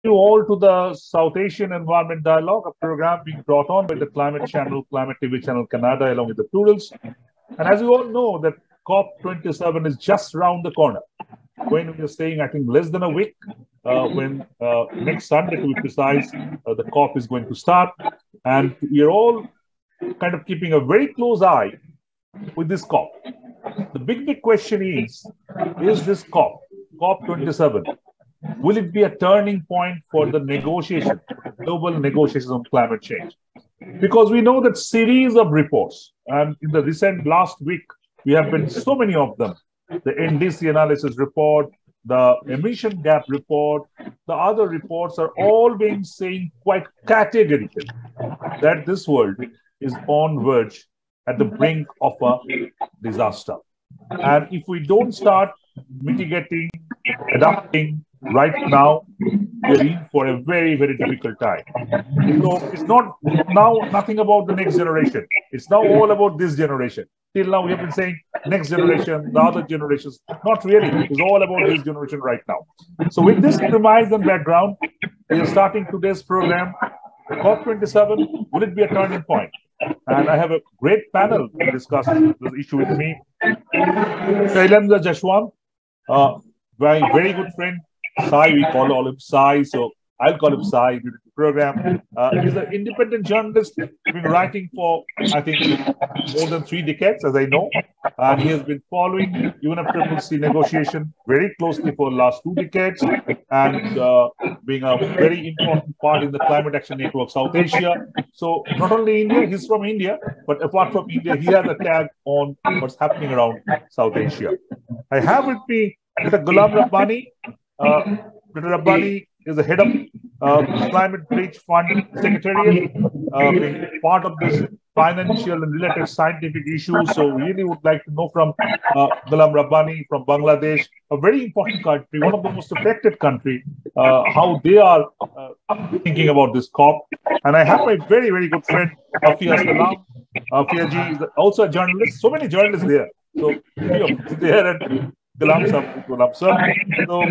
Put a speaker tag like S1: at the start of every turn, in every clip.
S1: you all to the South Asian Environment Dialogue, a program being brought on by the Climate Channel, Climate TV Channel Canada, along with the Plurals. And as you all know, that COP27 is just round the corner. When we are saying, I think, less than a week, when next Sunday, to be precise, the COP is going to start. And we are all kind of keeping a very close eye with this COP. The big question is this COP27, will it be a turning point for the negotiation, global negotiations on climate change? Because we know that series of reports, and in the recent last week, we have been so many of them. The NDC analysis report, the emission gap report, the other reports are all being saying quite categorically that this world is on verge at the brink of a disaster. And if we don't start mitigating, adapting right now, we're in for a very difficult time. So it's not now nothing about the next generation. It's now all about this generation. Till now, we have been saying next generation, the other generations. Not really. It's all about this generation right now. So with this premise and background, we are starting today's program. COP27, will it be a turning point? And I have a great panel to discuss this issue with me. Shailendra Jaswant, my very good friend, Sai, we call him Sai, so I'll call him Sai during the program. He's an independent journalist, been writing for, I think, more than 3 decades, as I know. And he has been following UNFCCC negotiation very closely for the last 2 decades and being a very important part in the Climate Action Network South Asia. So not only India, he's from India, but apart from India, he has a tag on what's happening around South Asia. I have with me Dr. Ghulam Rabbani. Dr. Rabbani is the head of Climate Bridge Fund Secretariat, being part of this financial and related scientific issues. So really would like to know from Ghulam Rabbani from Bangladesh, a very important country, one of the most affected country, how they are thinking about this COP. And I have my very good friend, Afia Salam. Afia ji is also a journalist. So many journalists there. So there and Ghulam sir. So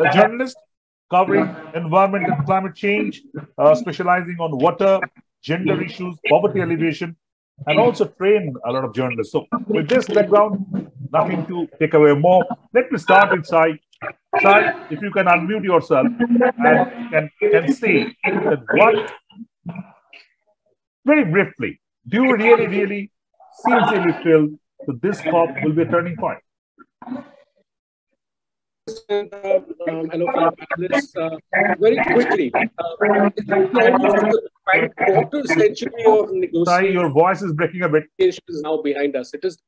S1: a journalist covering environment and climate change, specializing on water, gender issues, poverty alleviation, and also train a lot of journalists. So with this background, nothing to take away more. Let me start with Sai. Sai, if you can unmute yourself and can say that what, very briefly, do you really sincerely feel that this COP will be a turning point?
S2: Hello, fellow panelists. Very quickly, it's almost a quarter century of negotiations.
S1: Sorry, your voice is breaking a bit.
S2: Is now behind us. It is.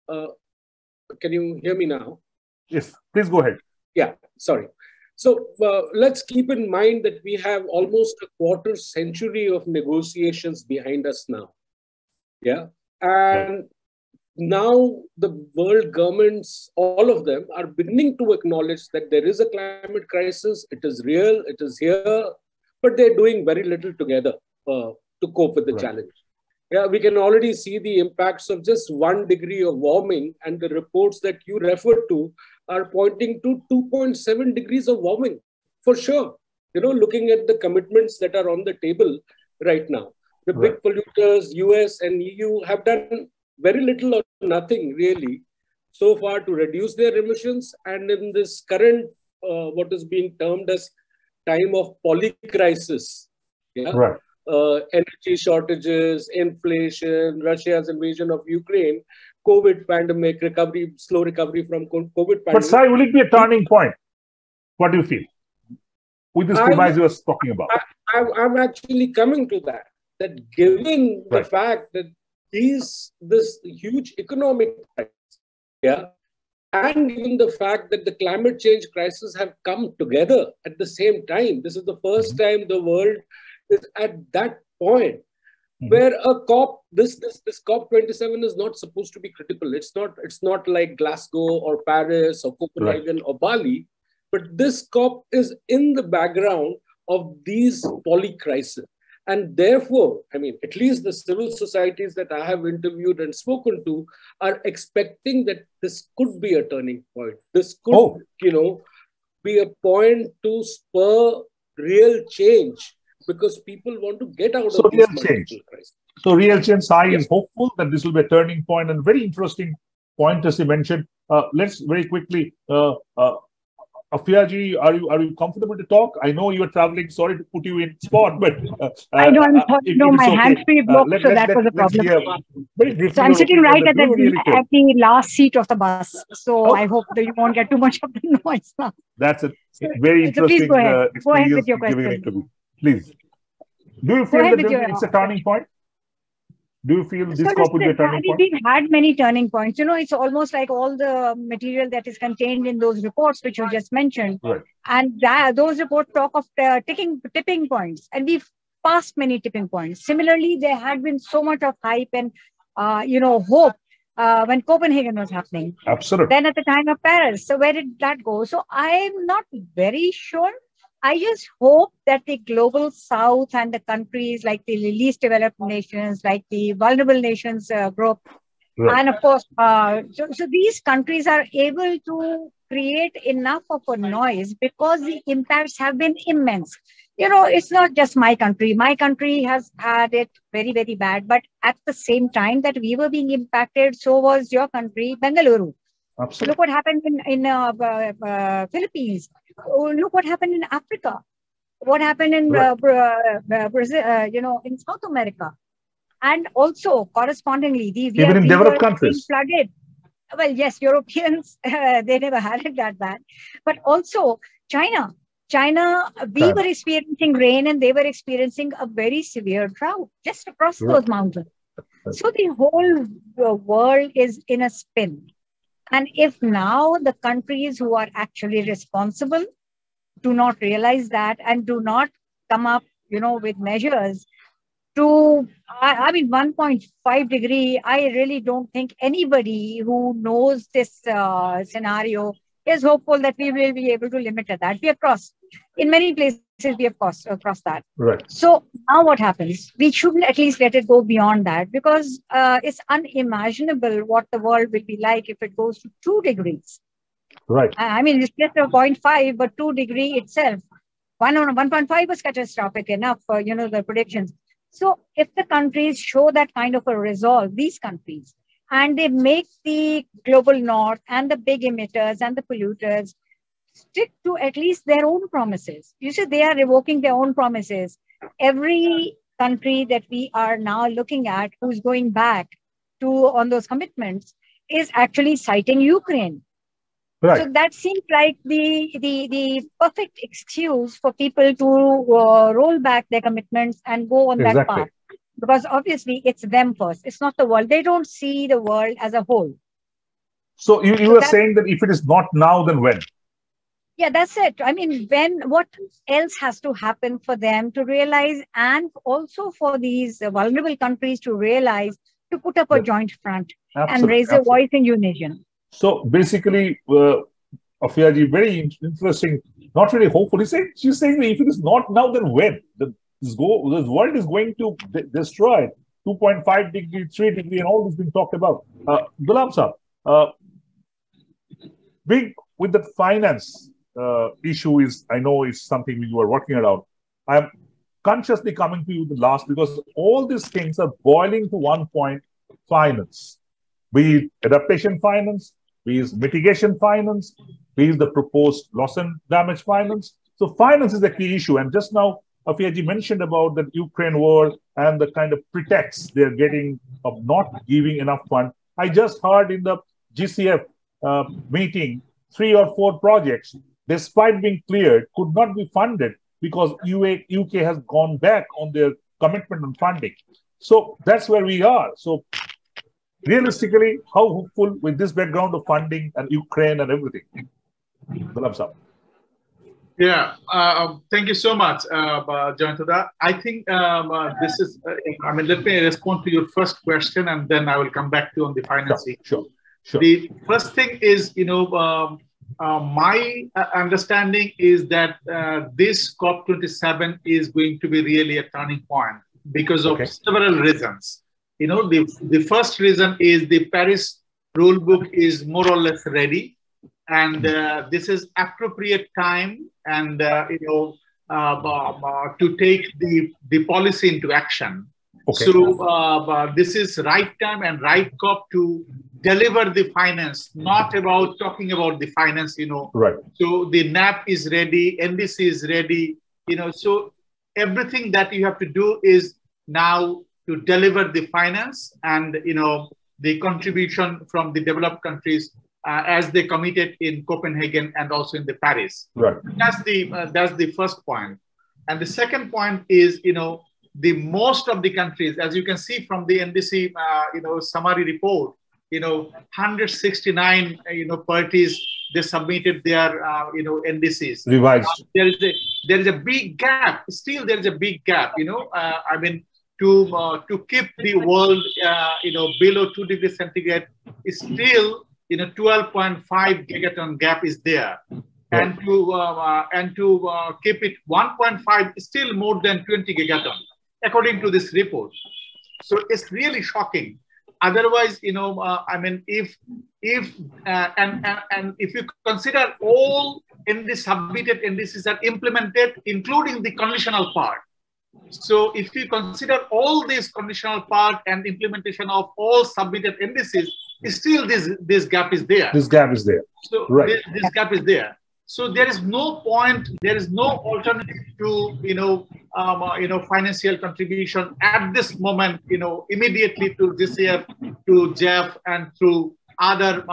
S2: Can you hear me now?
S1: Yes, please go ahead.
S2: Yeah, sorry. So let's keep in mind that we have almost a quarter century of negotiations behind us now. Yeah, and now the world governments, all of them, are beginning to acknowledge that there is a climate crisis. It is real, it is here, but they're doing very little together to cope with the challenge. Yeah, we can already see the impacts of just 1 degree of warming, and the reports that you referred to are pointing to 2.7 degrees of warming, for sure. You know, looking at the commitments that are on the table right now. The big polluters, US and EU, have done very little or nothing really so far to reduce their emissions. And in this current, what is being termed as time of polycrisis, energy shortages, inflation, Russia's invasion of Ukraine, COVID pandemic, slow recovery from COVID pandemic.
S1: But Sai, will it be a turning point? What do you feel? With this premise you were talking about.
S2: I'm actually coming to that given the fact that this huge economic crisis, and even the fact that the climate change crisis have come together at the same time. This is the first time the world is at that point where a COP, this COP27 is not supposed to be critical. It's not like Glasgow or Paris or Copenhagen or Bali, but this COP is in the background of these polycrises. And therefore, I mean, at least the civil societies that I have interviewed and spoken to are expecting that this could be a turning point. This could, be a point to spur real change because people want to get out of this multiple crisis.
S1: So real change, Sai is hopeful that this will be a turning point, and very interesting point as you mentioned. Let's very quickly, Afiya ji, are you comfortable to talk? I know you are traveling. Sorry to put you in spot, but
S3: I know my hands-free blocked, so that was a problem. So I'm sitting right at the last seat of the bus. So I hope that you won't get too much of the noise now.
S1: That's a very interesting
S3: so please go ahead. Go ahead with your
S1: question. Please. Do you feel that it's a turning point? Do you feel this COP will be a turning point?
S3: We've had many turning points. You know, it's almost like all the material that is contained in those reports, which you just mentioned.
S1: Right.
S3: And those reports talk of tipping points. And we've passed many tipping points. Similarly, there had been so much of hype and, hope when Copenhagen was happening.
S1: Absolutely.
S3: Then at the time of Paris. So where did that go? So I'm not very sure. I just hope that the global south and the countries like the least developed nations, like the vulnerable nations group, and of course, so these countries are able to create enough of a noise because the impacts have been immense. You know, it's not just my country. My country has had it very, very bad. But at the same time that we were being impacted, so was your country, Bengaluru.
S1: Absolutely.
S3: Look what happened in Philippines. Oh, look what happened in Africa. What happened in Brazil, in South America. And also, correspondingly,
S1: even in developed countries.
S3: Flooded. Well, yes, Europeans, they never had it that bad. But also, China, we were experiencing rain and they were experiencing a very severe drought just across those mountains. So the whole world is in a spin. And if now the countries who are actually responsible do not realize that and do not come up, with measures to, 1.5 degree, I really don't think anybody who knows this scenario is hopeful that we will be able to limit that. We have crossed. In many places, we have crossed that.
S1: Right.
S3: So now what happens? We shouldn't at least let it go beyond that because it's unimaginable what the world will be like if it goes to 2 degrees.
S1: Right.
S3: It's just a 0.5, but 2 degree itself. 1.5 was catastrophic enough for, the predictions. So if the countries show that kind of a resolve, these countries, and they make the global north and the big emitters and the polluters stick to at least their own promises. You see, they are revoking their own promises. Every country that we are now looking at who's going back on those commitments is actually citing Ukraine.
S1: Right.
S3: So that seems like the perfect excuse for people to roll back their commitments and go on that path. Because obviously it's them first. It's not the world. They don't see the world as a whole.
S1: So you were saying that if it is not now, then when?
S3: Yeah, that's it. What else has to happen for them to realize, and also for these vulnerable countries to realize, to put up a joint front and raise a voice in unison? So
S1: basically, Afiya ji, very interesting, not really hopeful. She's saying that if it is not now, then when? This world is going to destroy 2.5 degree, 3 degree, and all this being talked about. Ghulam Saab, with the finance issue I know is something you are working around. I'm consciously coming to you the last because all these things are boiling to one point: finance. Be it adaptation finance, be it mitigation finance, be it the proposed loss and damage finance. So finance is the key issue. And just now, Afiya ji mentioned about the Ukraine war and the kind of pretext they're getting of not giving enough fund. I just heard in the GCF meeting 3 or 4 projects, despite being cleared, could not be funded because UK has gone back on their commitment on funding. So that's where we are. So realistically, how hopeful with this background of funding and Ukraine and everything? Ghulam Saab.
S4: Yeah, thank you so much, Jayantudha. I think this is, let me respond to your first question and then I will come back to you on the financing.
S1: Sure.
S4: The first thing is, my understanding is that this COP27 is going to be really a turning point because of several reasons. The first reason is the Paris rulebook is more or less ready. And this is appropriate time and, to take the policy into action.
S1: Okay.
S4: So this is right time and right COP to deliver the finance, not about talking about the finance,
S1: Right.
S4: So the NAP is ready, NDC is ready, so everything that you have to do is now to deliver the finance and, the contribution from the developed countries as they committed in Copenhagen and also in the Paris.
S1: Right.
S4: That's the first point. And the second point is, the most of the countries, as you can see from the NDC, summary report, 169, parties, they submitted their, NDCs.
S1: Revised.
S4: There is a big gap. Still, there is a big gap. I mean, to keep the world, below 2 degrees centigrade is still, 12.5 gigaton gap is there.
S1: Right.
S4: And to keep it 1.5 is still more than 20 gigaton, according to this report. So it's really shocking. Otherwise, I mean, if you consider all in the submitted NDCs are implemented, including the conditional part. So if you consider all this conditional part and implementation of all submitted NDCs, still this gap is there.
S1: This gap is there.
S4: So
S1: right.
S4: this gap is there. So there is no point, there is no alternative to, financial contribution at this moment, immediately to GCF, to JEF, and through other,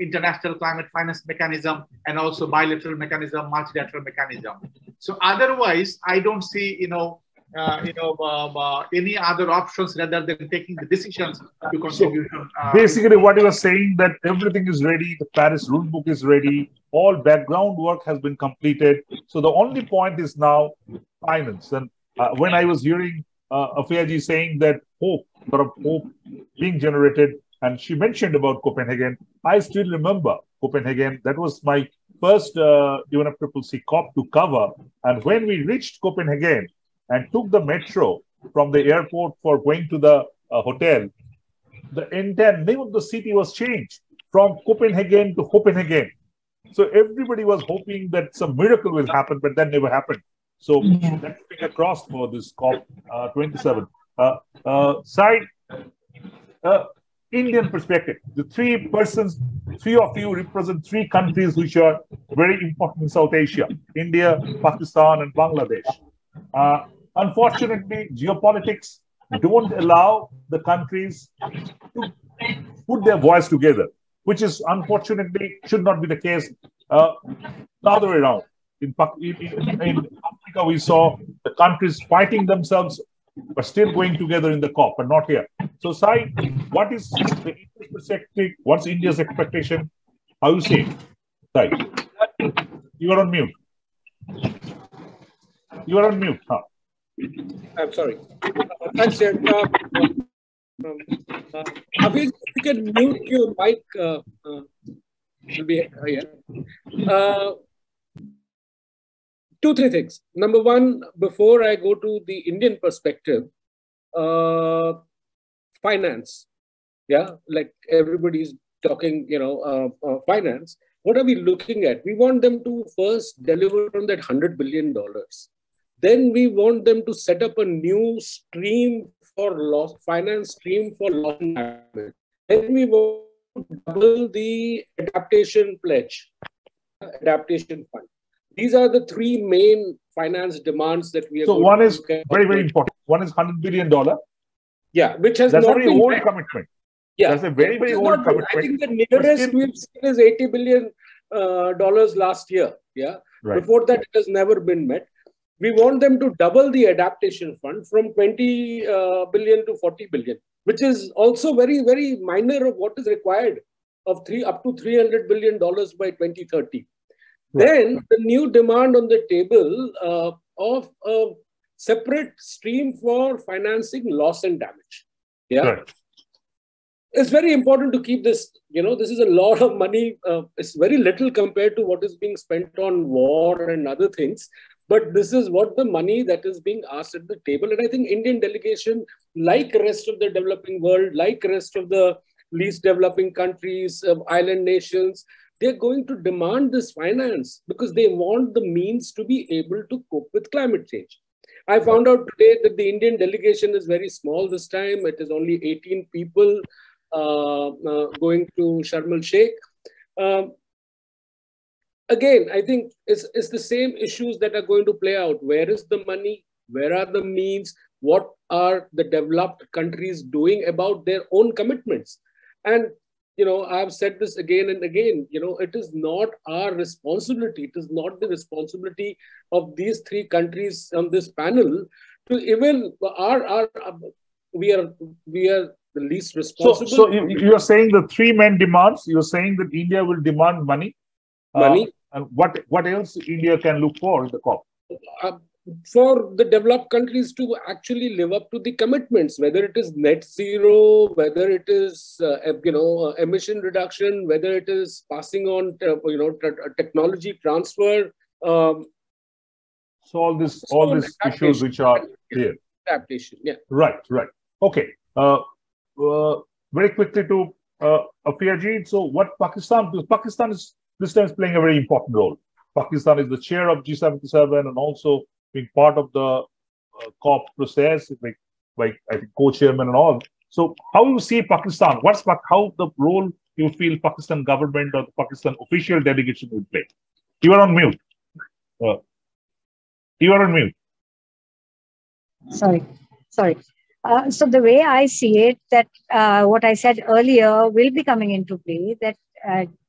S4: international climate finance mechanism, and also bilateral mechanism, multilateral mechanism. So otherwise, I don't see, any other options rather than taking the decisions to contribution.
S1: So basically, what you are saying that everything is ready, the Paris rule book is ready, all background work has been completed. So the only point is now finance. And when I was hearing Afiaji saying that hope being generated, and she mentioned about Copenhagen, I still remember Copenhagen. That was my first UNFCCC COP to cover. And when we reached Copenhagen and took the metro from the airport for going to the hotel, the entire name of the city was changed from Copenhagen to Copenhagen. So everybody was hoping that some miracle will happen, but that never happened. So let's take across for this COP 27. Side, Indian perspective, the three of you represent three countries which are very important in South Asia: India, Pakistan, and Bangladesh. Unfortunately, geopolitics don't allow the countries to put their voice together, which is unfortunately should not be the case. The other way around. In Africa, we saw the countries fighting themselves, but still going together in the COP, but not here. So, Sai, what is the India's perspective? What's India's expectation? How you say it? Sai, you are on mute. You are on mute. Huh?
S2: I'm sorry. Thanks, Chair. Hafiz, if you can mute your mic, will be here. Two, three things. Number one, before I go to the Indian perspective, finance. Yeah, like everybody's talking, finance. What are we looking at? We want them to first deliver on that $100 billion. Then we want them to set up a new stream for loss, finance stream for loss and damage. Then we want to double the adaptation pledge, adaptation fund. These are the three main finance demands that we are.
S1: So one is very, very important. One is $100 billion.
S2: Yeah, which has
S1: that's
S2: not
S1: a very
S2: been
S1: old
S2: met.
S1: commitment.
S2: Yeah,
S1: that's a very, very old commitment.
S2: I think the nearest we've seen is $80 billion last year. Yeah,
S1: right.
S2: Before that, it has never been met. We want them to double the adaptation fund from 20 billion to 40 billion, which is also very, very minor of what is required of up to $300 billion by 2030. Right. Then the new demand on the table of a separate stream for financing loss and damage. Yeah. Right. It's very important to keep this, this is a lot of money. It's very little compared to what is being spent on war and other things. But this is what the money that is being asked at the table. And I think Indian delegation, like the rest of the developing world, like the rest of the least developing countries, island nations, they're going to demand this finance because they want the means to be able to cope with climate change. I found out today that the Indian delegation is very small this time. It is only 18 people going to Sharm el-Sheikh. Again, I think it's the same issues that are going to play out. Where is the money? Where are the means? What are the developed countries doing about their own commitments? And, I've said this again and again, it is not our responsibility. It is not the responsibility of these three countries on this panel to even, we are the least responsible.
S1: So you're saying the three main demands, you're saying that India will demand money. And what else India can look for in the COP?
S2: For the developed countries to actually live up to the commitments, whether it is net zero, whether it is emission reduction, whether it is passing on technology transfer.
S1: So all these issues which are here.
S2: Adaptation, yeah.
S1: Right. Okay. Very quickly to Afiaji. So what Pakistan? Because Pakistan is this time is playing a very important role. Pakistan is the chair of G77 and also being part of the COP process, like I think co-chairman and all. So how you see Pakistan? How the role you feel Pakistan government or the Pakistan official delegation will play? You are on mute.
S3: Sorry. So the way I see it, that what I said earlier will be coming into play, that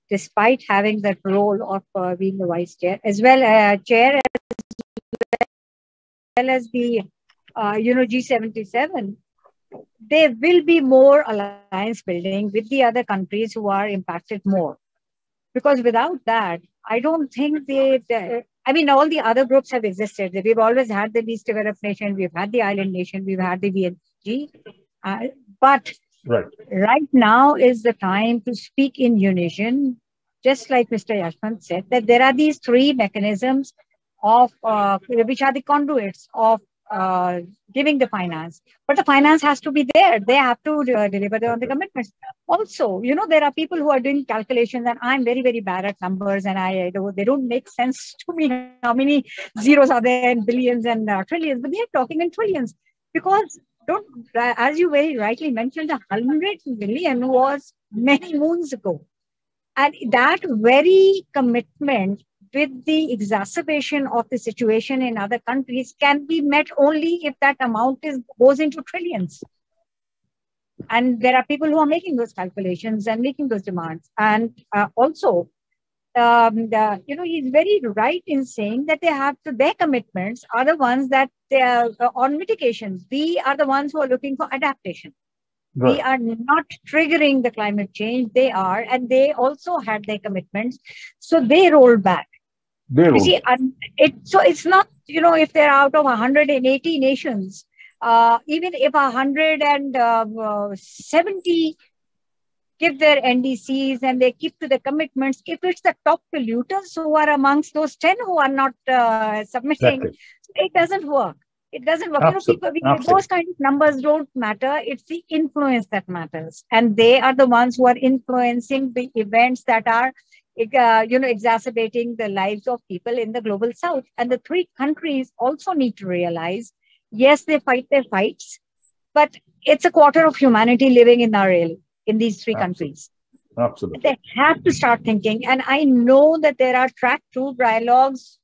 S3: despite having that role of being the vice chair, as well chair, as well as the G77, there will be more alliance building with the other countries who are impacted more. Because without that, I don't think all the other groups have existed. We've always had the least developed nation, we've had the island nation, we've had the VNG. But right now is the time to speak in unison, just like Mr. Yashwant said, that there are these three mechanisms of which are the conduits of giving the finance. But the finance has to be there. They have to deliver on the commitments. Also, there are people who are doing calculations, and I'm very, very bad at numbers, and they don't make sense to me. How many zeros are there in billions and trillions? But they are talking in trillions because as you very rightly mentioned, 100 million was many moons ago. And that very commitment with the exacerbation of the situation in other countries can be met only if that amount goes into trillions. And there are people who are making those calculations and making those demands. And also, he's very right in saying that their commitments are the ones that they are on mitigations. We are the ones who are looking for adaptation. Right. We are not triggering the climate change. They are, and they also had their commitments. So they rolled back. So it's not, if they're out of 180 nations, even if 170 give their NDCs and they keep to the commitments, if it's the top polluters who are amongst those 10 who are not submitting, it doesn't work. It doesn't work. Those kind of numbers don't matter. It's the influence that matters. And they are the ones who are influencing the events that are exacerbating the lives of people in the global south. And the three countries also need to realize, yes, they fight their fights, but it's a quarter of humanity living in these three countries.
S1: Absolutely.
S3: They have to start thinking. And I know that there are track 2 dialogues.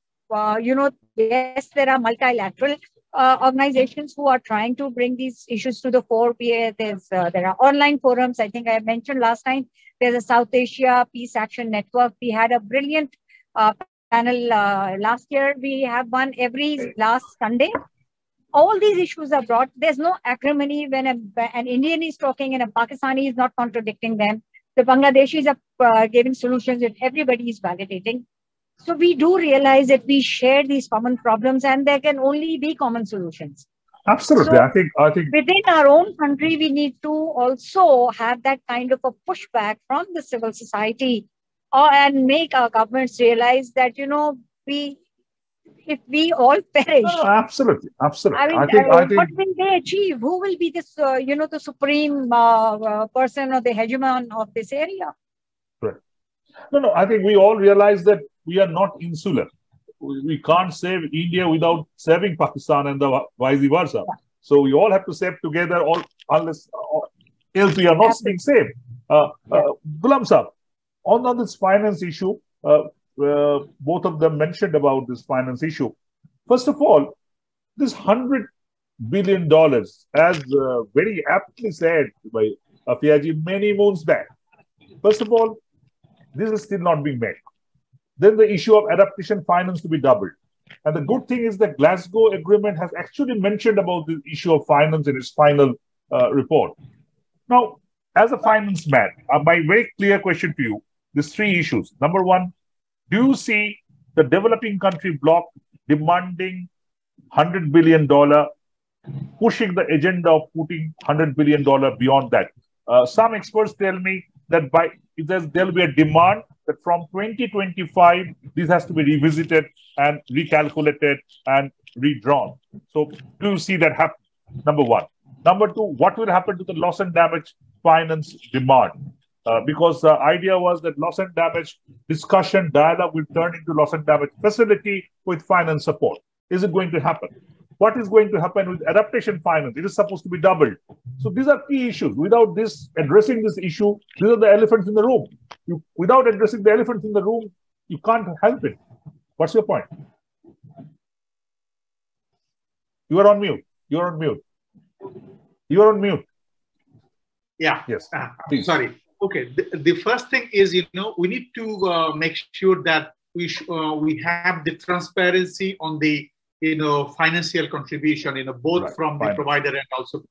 S3: Yes, there are multilateral organizations who are trying to bring these issues to the fore. There are online forums. I think I mentioned last time, there's a South Asia Peace Action Network. We had a brilliant panel last year. We have one every last Sunday. All these issues are brought. There's no acrimony when an Indian is talking and a Pakistani is not contradicting them. The Bangladeshis are giving solutions that everybody is validating. So we do realize that we share these common problems and there can only be common solutions.
S1: Absolutely.
S3: So
S1: I think
S3: within our own country, we need to also have that kind of a pushback from the civil society and make our governments realize that, if we all perish.
S1: No, absolutely. I mean,
S3: what will they achieve? Who will be this, the supreme person or the hegemon of this area?
S1: Right. No, I think we all realize that we are not insular. We can't save India without saving Pakistan and the vice versa. So we all have to save together, unless else we are not being saved. Ghulam Saab, on this finance issue, both of them mentioned about this finance issue. First of all, this $100 billion, as very aptly said by Afiaji many moons back. First of all, this is still not being met. Then the issue of adaptation finance to be doubled. And the good thing is that Glasgow Agreement has actually mentioned about the issue of finance in its final report. Now, as a finance man, my very clear question to you, these three issues. Number one, do you see the developing country bloc demanding $100 billion, pushing the agenda of putting $100 billion beyond that? Some experts tell me that there will be a demand that from 2025, this has to be revisited and recalculated and redrawn. So do you see that happen? Number one. Number two, what will happen to the loss and damage finance demand? Because the idea was that loss and damage discussion dialogue will turn into loss and damage facility with finance support. Is it going to happen? What is going to happen with adaptation finance? It is supposed to be doubled. So these are key issues. Without addressing this issue, these are the elephants in the room. Without addressing the elephants in the room, you can't help it. What's your point? You are on mute. You're on mute. You're on mute.
S4: Yeah.
S1: Yes.
S4: Sorry. Okay. The first thing is, we need to make sure that we have the transparency on the financial contribution, both from the provider and also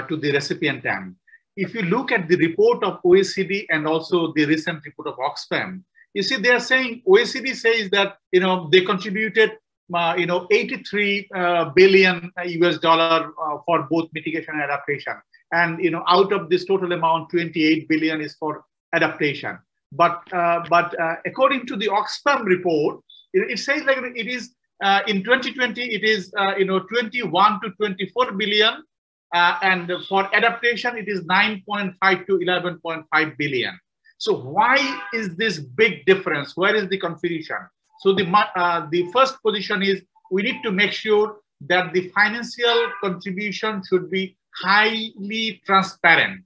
S4: to the recipient end. If you look at the report of OECD and also the recent report of Oxfam, you see they are saying, OECD says that they contributed 83 billion US dollar for both mitigation and adaptation, and out of this total amount, 28 billion is for adaptation. But according to the Oxfam report, it says like it is. In 2020, it is 21 to 24 billion, and for adaptation, it is 9.5 to 11.5 billion. So why is this big difference? Where is the confusion? So the first position is we need to make sure that the financial contribution should be highly transparent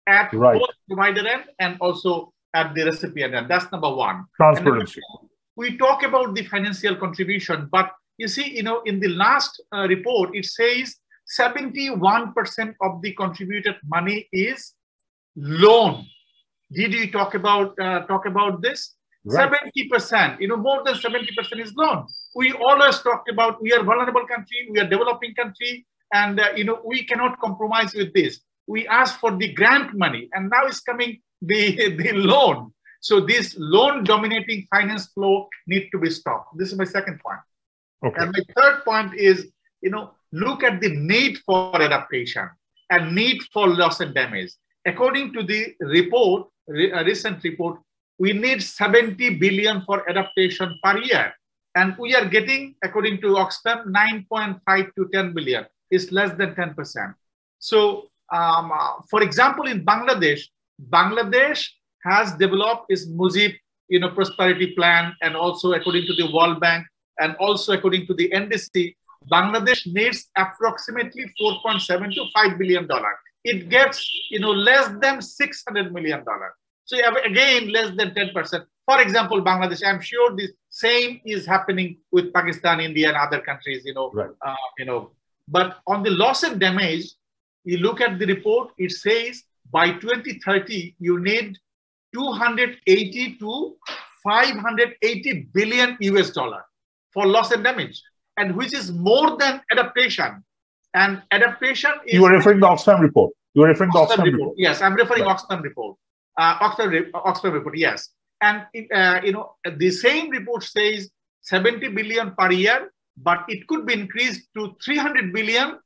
S4: at both provider end and also at the recipient end. That's number one.
S1: Transparency.
S4: We talk about the financial contribution, but you see, in the last report, it says 71% of the contributed money is loan. Did you talk about this? Right. 70%, more than 70% is loan. We always talked about we are vulnerable country, we are developing country, and we cannot compromise with this. We asked for the grant money, and now it's coming the loan. So this loan-dominating finance flow needs to be stopped. This is my second point. Okay. And my third point is, look at the need for adaptation and need for loss and damage. According to the report, a recent report, we need 70 billion for adaptation per year. And we are getting, according to Oxfam, 9.5 to 10 billion. It's less than 10%. So, for example, in Bangladesh has developed its Mujib, prosperity plan, and also according to the World Bank, and also according to the NDC, Bangladesh needs approximately 4.7 to $5 billion. It gets, less than $600 million. So you have, again, less than 10%. For example, Bangladesh, I'm sure the same is happening with Pakistan, India, and other countries, But on the loss and damage, you look at the report, it says by 2030, you need 280 to 580 billion US dollar for loss and damage, and which is more than adaptation. And adaptation is...
S1: You are referring to the Oxfam report. You are referring to Oxfam report.
S4: Yes, I'm referring to Oxfam report. Oxfam report, yes. And, the same report says 70 billion per year, but it could be increased to 300 billion,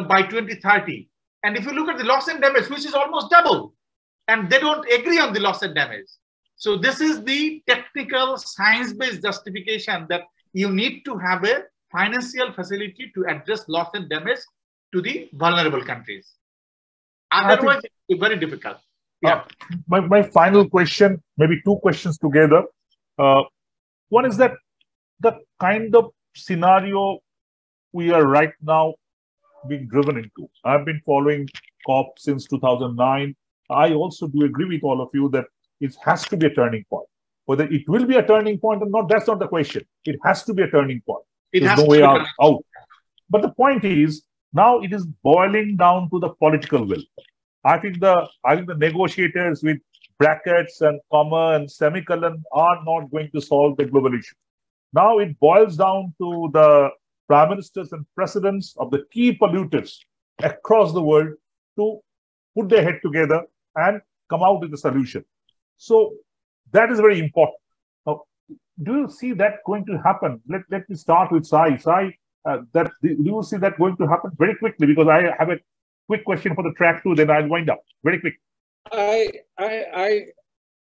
S4: by 2030. And if you look at the loss and damage, which is almost double, and they don't agree on the loss and damage. So this is the technical science-based justification that you need to have a financial facility to address loss and damage to the vulnerable countries. Otherwise, it's very difficult.
S1: My final question, maybe two questions together. One is that the kind of scenario we are right now being driven into. I've been following COP since 2009. I also do agree with all of you that it has to be a turning point. Whether it will be a turning point or not, that's not the question. It has to be a turning point. There's no way out. But the point is, now it is boiling down to the political will. I think the negotiators with brackets and comma and semicolon are not going to solve the global issue. Now it boils down to the prime ministers and presidents of the key polluters across the world to put their head together and come out with a solution. So that is very important. Now, do you see that going to happen? Let me start with Sai. Sai, do you see that going to happen very quickly? Because I have a quick question for the track too, then I'll wind up very quick.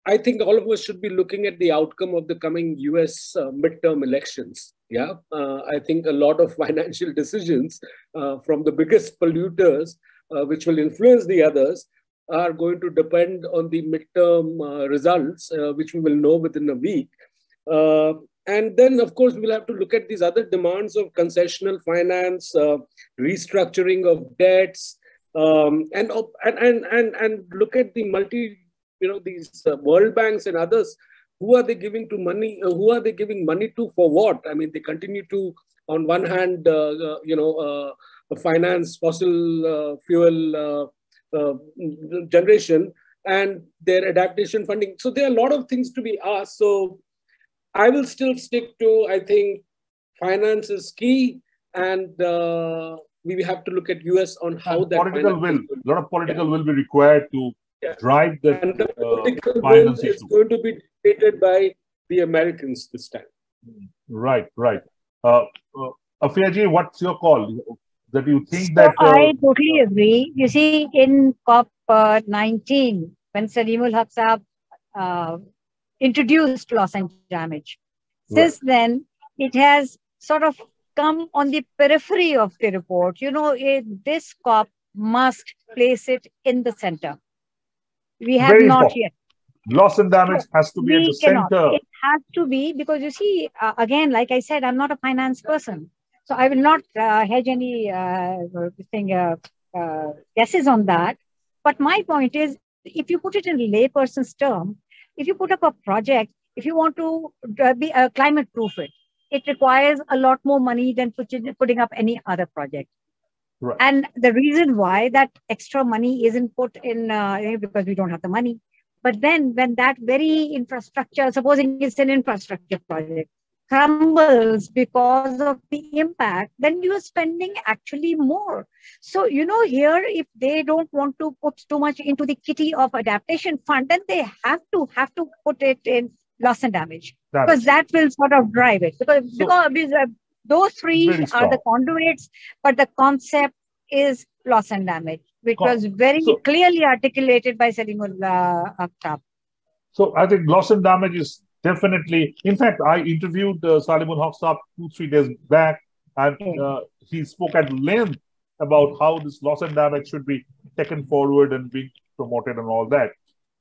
S2: I think all of us should be looking at the outcome of the coming US midterm elections. Yeah, I think a lot of financial decisions from the biggest polluters, which will influence the others, are going to depend on the midterm results, which we will know within a week. And then, of course, we'll have to look at these other demands of concessional finance, restructuring of debts, and look at the these World Banks and others. Who are they giving to money? Who are they giving money to for what? I mean, they continue to, on one hand, finance fossil fuel generation and their adaptation funding. So there are a lot of things to be asked. So I will still stick to, I think, finance is key, and we have to look at US on how that
S1: political will. A lot of political will be required to drive the
S2: political will is going to be dictated by the Americans this time.
S1: Right. Afiya ji, what's your call? That you think that...
S3: I totally agree. You see, in COP19, when Salimul Haq Saab introduced loss and damage, since then, it has sort of come on the periphery of the report. This COP must place it in the center. We have not yet.
S1: Loss and damage has to be at the center.
S3: It has to be, because you see, again, like I said, I'm not a finance person. So I will not hedge any guesses on that. But my point is, if you put it in layperson's term, if you put up a project, if you want to be climate-proof it requires a lot more money than putting up any other project.
S1: Right.
S3: And the reason why that extra money isn't put in, because we don't have the money. But then when that very infrastructure, supposing it's an infrastructure project, crumbles because of the impact, then you are spending actually more. So, here, if they don't want to put too much into the kitty of adaptation fund, then they have to put it in loss and damage, because that will sort of drive it. Because those three are the conduits, but the concept is loss and damage, which was very clearly articulated by Salimul Haq Saab.
S1: So I think loss and damage is definitely, in fact, I interviewed Salimul Haq Saab 2-3 days back, and he spoke at length about how this loss and damage should be taken forward and being promoted and all that.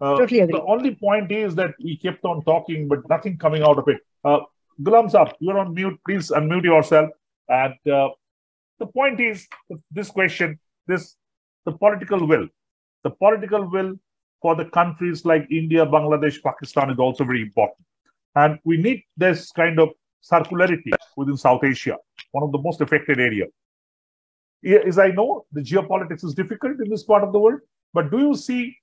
S3: Totally agree.
S1: The only point is that we kept on talking, but nothing coming out of it. Ghulam Saab, you're on mute. Please unmute yourself. And the point is, this question, the political will. The political will for the countries like India, Bangladesh, Pakistan is also very important. And we need this kind of circularity within South Asia, one of the most affected areas. As I know, the geopolitics is difficult in this part of the world, but do you see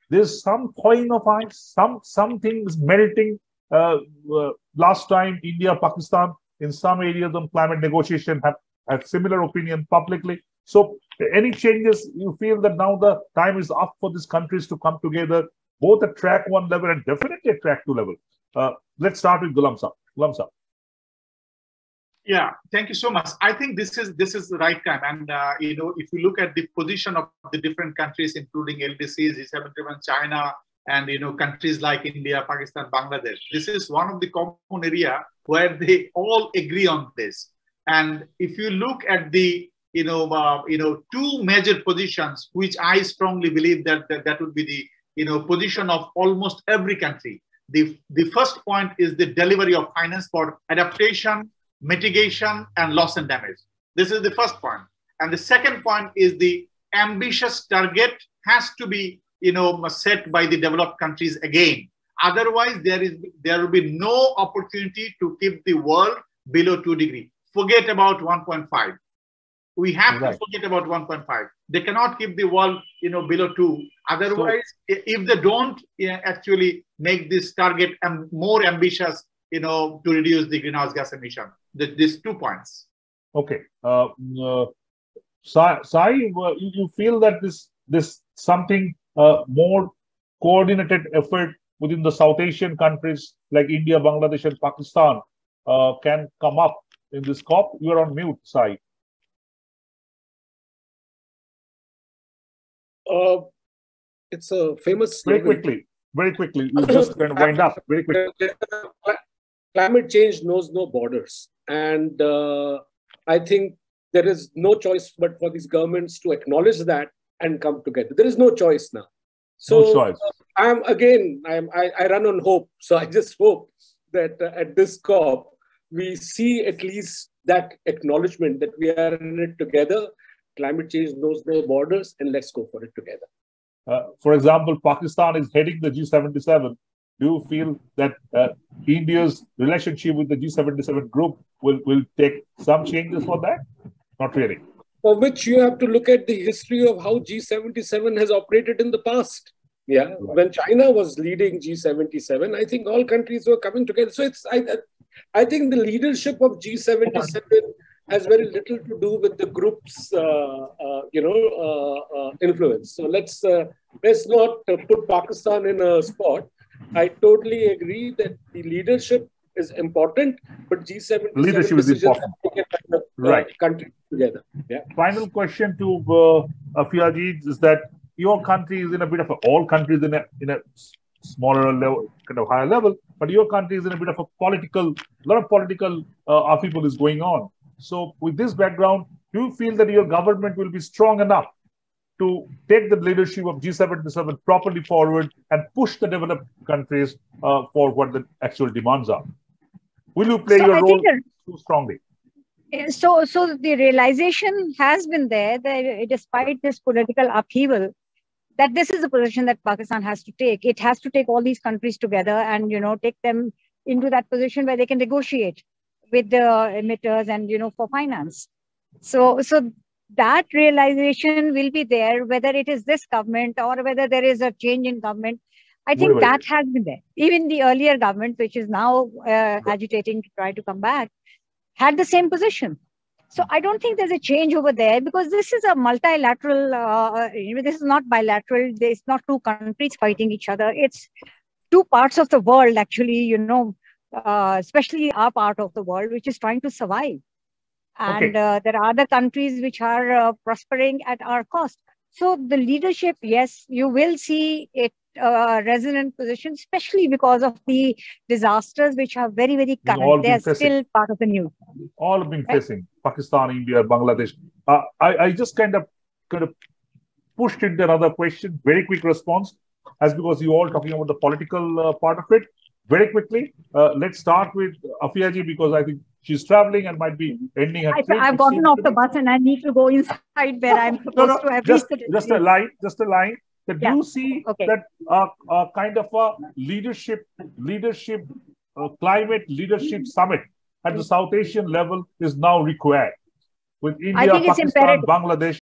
S1: there's some thawing of ice, something is melting? Last time, India, Pakistan, in some areas on climate negotiation have similar opinion publicly. So any changes, you feel that now the time is up for these countries to come together, both at track 1 level and definitely at track 2 level. Let's start with Ghulam Saab. Ghulam Saab.
S4: Yeah, thank you so much. I think this is the right time. And, if you look at the position of the different countries, including LDCs, G7 driven China, and, countries like India, Pakistan, Bangladesh, this is one of the common area where they all agree on this. And if you look at the, two major positions, which I strongly believe that would be position of almost every country. The first point is the delivery of finance for adaptation, mitigation, and loss and damage. This is the first point. And the second point is the ambitious target has to be, set by the developed countries again. Otherwise, there will be no opportunity to keep the world below 2 degrees. Forget about 1.5. We have to forget about 1.5. They cannot keep the world, below 2. Otherwise, if they don't actually make this target more ambitious, to reduce the greenhouse gas emission. These 2 points.
S1: Okay. Sai, you feel that this something more coordinated effort within the South Asian countries like India, Bangladesh, and Pakistan can come up in this COP? You are on mute, Sai.
S2: It's a famous
S1: slogan. Very quickly. You just kind of wind up very quickly.
S2: Climate change knows no borders, and I think there is no choice but for these governments to acknowledge that and come together. There is no choice now. So
S1: no choice.
S2: I run on hope. So I just hope that at this COP we see at least that acknowledgement that we are in it together. Climate change knows no borders, and let's go for it together.
S1: For example, Pakistan is heading the G77. Do you feel that India's relationship with the G77 group will take some changes for that? Not really.
S2: For which you have to look at the history of how G77 has operated in the past. Yeah, right. When China was leading G77, I think all countries were coming together. So I think the leadership of G77 has very little to do with the group's, influence. So let's not put Pakistan in a spot. I totally agree that the leadership is important, but G77
S1: leadership is important. Right.
S2: Country together. Yeah.
S1: Final question to Afiaji is that your country is in a bit of all countries in a smaller level, kind of higher level, but your country is in a bit of a lot of political upheaval is going on. So with this background, do you feel that your government will be strong enough to take the leadership of G77 properly forward and push the developed countries for what the actual demands are? Will you play your role too strongly?
S3: So the realization has been there that despite this political upheaval, that this is the position that Pakistan has to take. It has to take all these countries together and, take them into that position where they can negotiate with the emitters and, for finance. So that realization will be there, whether it is this government or whether there is a change in government. I think that has been there. Even the earlier government, which is now agitating to try to come back, had the same position. So I don't think there's a change over there because this is a multilateral, this is not bilateral. It's not two countries fighting each other. It's two parts of the world, actually, especially our part of the world, which is trying to survive. And there are other countries which are prospering at our cost. So the leadership, yes, you will see it resonant position, especially because of the disasters which are very, very current. They are still part of the news.
S1: All have been facing Pakistan, India, Bangladesh. I just kind of pushed into another question, very quick response, as because you all talking about the political part of it. Very quickly, let's start with Afiaji because I think she's traveling and might be ending her trip.
S3: I've gotten off the bus and I need to go inside where I'm supposed to have
S1: just a line. That do you see that kind of a leadership, climate leadership summit at the South Asian level is now required with India, Pakistan, Bangladesh,